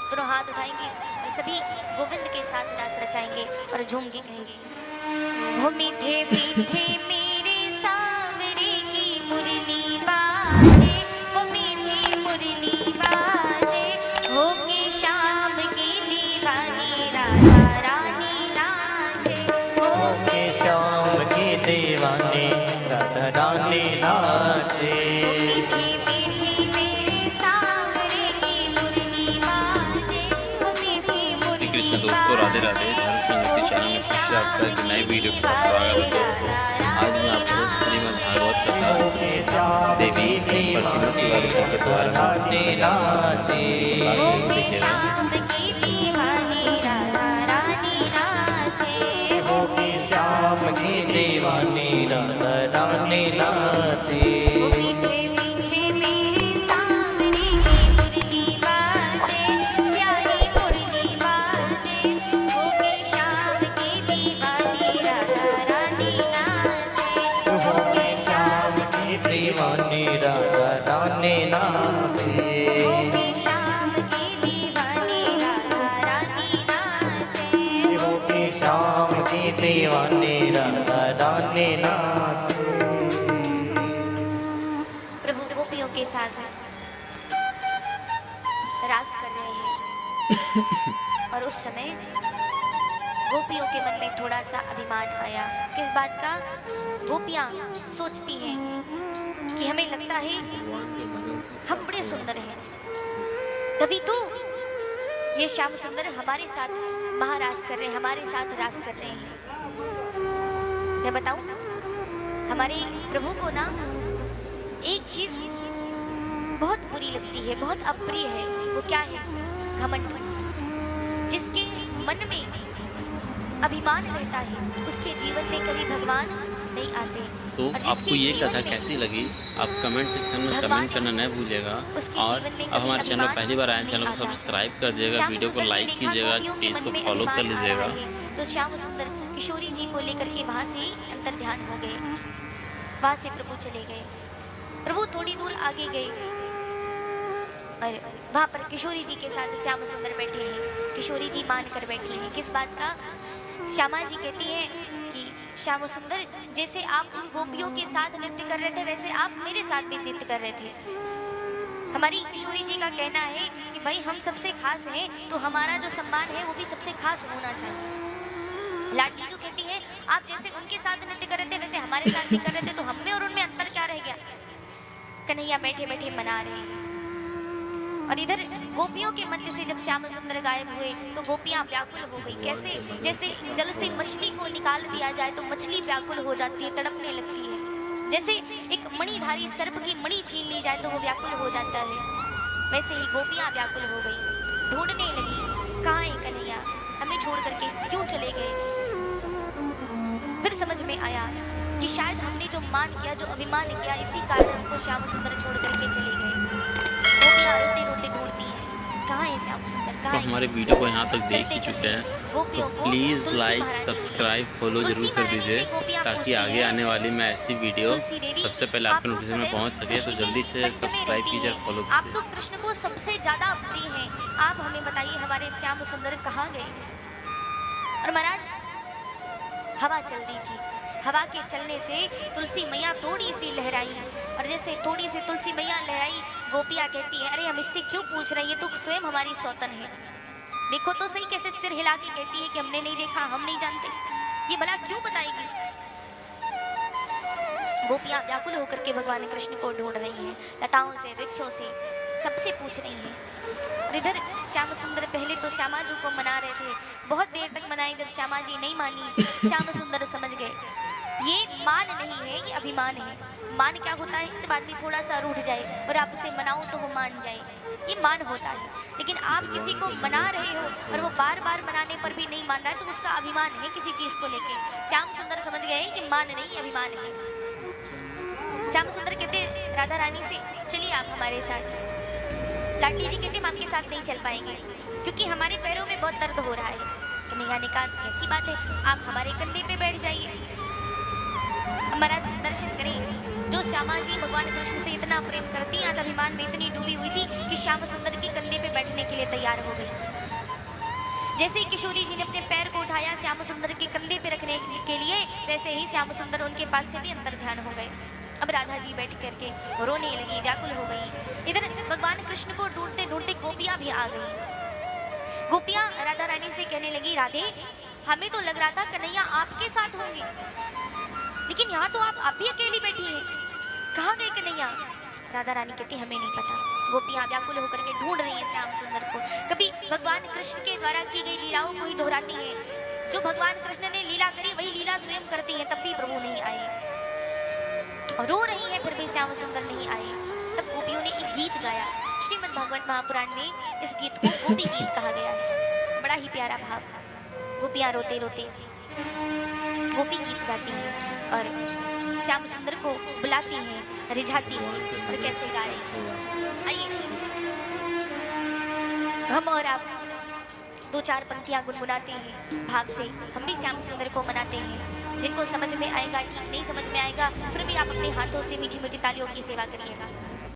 दोनों हाथ उठाएंगे और सभी गोविंद के साथ रास रचाएंगे और झूम के कहेंगे, हो मीठे मीठे मेरे सांवरे की मुरली बाजे, वो मीठी मुरली बाजे, हो के शाम की दीवानी राधा रानी नाचे, हो के शाम की दीवानी राधा रानी नाचे। मीठी मीठी मेरे सांवरे की मुरली बाजे, वो मीठी मुरली कृष्ण दोस्तों, राधे राधे। धर्म संगीत के चैनल में फिर से आपका एक नई वीडियो के साथ स्वागत है। आज मैं आपको श्रीमद् भागवत कथा देवी प्रतिमा तिवारी जी के द्वारा नाचे। शाम की दीवानी राधा रानी नाचे, हो के शाम की दीवानी राधा रानी नाचे। मीठे मीठे मेरे सांवरे की मुरली बाजे, प्यारी मुरली बाजे, हो के शाम की दीवानी राधा रानी नाचे, हो के शाम की दीवानी राधा रानी नाचे। हो के शाम की दीवानी राधा रानी नाचे, हो के शाम की दीवानी राधा रानी नाचे। प्रभु गोपियों के साथ रास कर रहे हैं और उस समय गोपियों के मन में थोड़ा सा अभिमान आया। किस बात का? गोपियां सोचती हैं कि हमें लगता है हम बड़े सुंदर हैं, तभी तो ये श्याम सुंदर हमारे साथ महारास कर रहे हैं, हमारे साथ रास कर रहे हैं। मैं बताऊं, हमारे प्रभु को ना एक चीज बहुत बुरी लगती है, बहुत अप्रिय है। वो क्या है? घमंड। जिसके मन में अभिमान रहता है उसके जीवन में कभी भगवान नहीं आते। तो और जिसके आपको ये जीवन कथा में कैसी लगी? आप कमेंट सेक्शन में भगवान कमेंट करना न भूलिएगा। उसके और जीवन में अब कभी हमारे चैनल अभिमान पहली बार आए नहीं चैनल को आता। सब्सक्राइब कर दीजिएगा, श्याम वीडियो को सुंदर ने लाइक देखा कीजिएगा, गोपियों के पेज को मन में फॉलो कर अभिमान आ लीजिएगा। रहा है, तो श्याम सुंदर किशोरी जी को लेकर के वहां से अंतर ध्यान हो गए। वहां से प्रभु चले गए। प्रभु थोड़ी दूर आगे गए और वहां पर किशोरी जी के साथ श्याम सुंदर बैठे हैं। किशोरी जी मान कर बैठी हैं। किस बात का? श्यामा जी कहती हैं कि श्याम सुंदर, जैसे आप उन गोपियों के साथ नृत्य कर रहे थे वैसे आप मेरे साथ भी नृत्य कर रहे थे। हमारी किशोरी जी का कहना है कि भाई हम सबसे खास हैं तो हमारा जो सम्मान है वो भी सबसे खास होना चाहिए। लाडली जो कहती है आप जैसे उनके साथ नृत्य कर रहे थे वैसे हमारे साथ भी कर रहे थे, तो हम में और उनमें अंतर क्या रह गया? कन्हैया बैठे बैठे मना रहे हैं। और इधर गोपियों के मध्य से जब श्याम सुंदर गायब हुए तो गोपियां व्याकुल हो गई। कैसे? जैसे जल से मछली को निकाल दिया जाए तो मछली व्याकुल हो जाती है, तड़पने लगती है। जैसे एक मणिधारी सर्प की मणि छीन ली जाए तो वो व्याकुल हो जाता है, वैसे ही गोपियां व्याकुल हो गई। ढूंढने लगी, कहाँ है कन्हैया, हमें छोड़ करके क्यों चले गए? फिर समझ में आया कि शायद हमने जो मान किया, जो अभिमान किया, इसी कारण हमको श्याम सुंदर छोड़ करके चले गए। गोपियां रोते रोते ढूंढती हैं, कहाँ है श्याम सुंदर, तो कहाँ है? हमारे वीडियो को यहाँ तक देख चलते ही चुके चलते हैं गोपियों तो को प्लीज़ तुलसी लाइक महारानी सब्सक्राइब फॉलो तुलसी जरूर कर महारानी से दीजिए गोपियां ताकि पूछती आगे हैं, आने वाली मैं ऐसी वीडियो तुलसी देवी, सबसे पहले आप आपके तो नोटिफिकेशन में सदैव पहुँच सके, तो कृष्ण जल्दी के से कंठ में सब्सक्राइब रहती कीजिए और हैं। फॉलो आप तो कीजिए। कृष्ण को सबसे ज्यादा प्रिय हैं। आप हमें बताइए हमारे श्याम सुंदर कहाँ गए? और महाराज हवा चल रही थी, हवा के चलने से तुलसी मैया थोड़ी सी लहराई और जैसे थोड़ी सी तुलसी मैया लहराई, गोपियां कहती है अरे हम इससे क्यों पूछ रहे हैं, ये तो स्वयं हमारी सौतन है। देखो तो सही कैसे सिर हिला के कहती है कि हमने नहीं देखा, हम नहीं जानते। ये भला क्यों बताएगी? गोपियां व्याकुल होकर के भगवान कृष्ण को ढूंढ रही हैं, लताओं से, वृक्षों से, सबसे पूछ रही हैं। और इधर श्याम सुंदर पहले तो श्यामा जी को मना रहे थे, बहुत देर तक मनाए। जब श्यामा जी नहीं मानी, श्याम सुंदर समझ गए ये मान नहीं है, ये अभिमान है। मान क्या होता है? जब आदमी थोड़ा सा रूठ जाए और आप उसे मनाओ तो वो मान जाए, ये मान होता है। लेकिन आप किसी को मना रहे हो और वो बार बार मनाने पर भी नहीं मान रहा है तो उसका अभिमान है किसी चीज को लेके। श्याम सुंदर समझ गए कि मान नहीं, अभिमान है। श्याम सुंदर कहते राधा रानी से चलिए आप हमारे साथ। लाडली जी कहते हम आपके साथ नहीं चल पाएंगे क्योंकि हमारे पैरों में बहुत दर्द हो रहा है। कन्हैया ने कहा कैसी बात है, आप हमारे कंधे पे बैठ जाइए। महाराज दर्शन करें, जो श्यामा जी भगवान कृष्ण से इतना प्रेम करती, आज अभिमान में इतनी डूबी हुई थी कि श्याम सुंदर के कंधे पे बैठने के लिए तैयार हो गई। जैसे ही किशोरी जी ने अपने पैर को उठाया श्याम सुंदर के कंधे पे रखने के लिए, वैसे ही श्याम सुंदर उनके पास से भी अंतर ध्यान हो गए। अब राधा जी बैठ करके रोने लगी, व्याकुल हो गई। इधर भगवान कृष्ण को ढूंढते ढूंढते गोपियां भी आ गई। गोपियां राधा रानी से कहने लगी, राधे हमें तो लग रहा था कन्हैया आपके साथ होंगे, लेकिन यहाँ तो आप भी अकेली बैठी हैं, कहाँ गए कन्हैया? राधा रानी कहती हमें नहीं पता। गोपियां व्याकुल होकर के ढूंढ रही हैं श्याम सुंदर को। कभी भगवान कृष्ण के द्वारा की गई लीलाओं को ही दोहराती है, जो भगवान कृष्ण ने लीला करी वही लीला स्वयं करती है, तब भी प्रभु नहीं आए। रो रही है फिर भी श्याम सुंदर नहीं आए। तब गोपियों ने एक गीत गाया। श्रीमद् भागवत महापुराण में इस गीत को गोपी गीत कहा गया है। बड़ा ही प्यारा भाव। गोपियां रोते रोते गोपी गीत गाती हैं और श्याम सुंदर को बुलाती हैं, रिझाती हैं। और कैसे गा रही हैं, आइए हम और आप दो चार पंक्तियां गुनगुनाते हैं भाव से। हम भी श्याम सुंदर को मनाते हैं। जिनको समझ में आएगा, ठीक नहीं समझ में आएगा, फिर भी आप अपने हाथों से मीठी मीठी तालियों की सेवा करिएगा।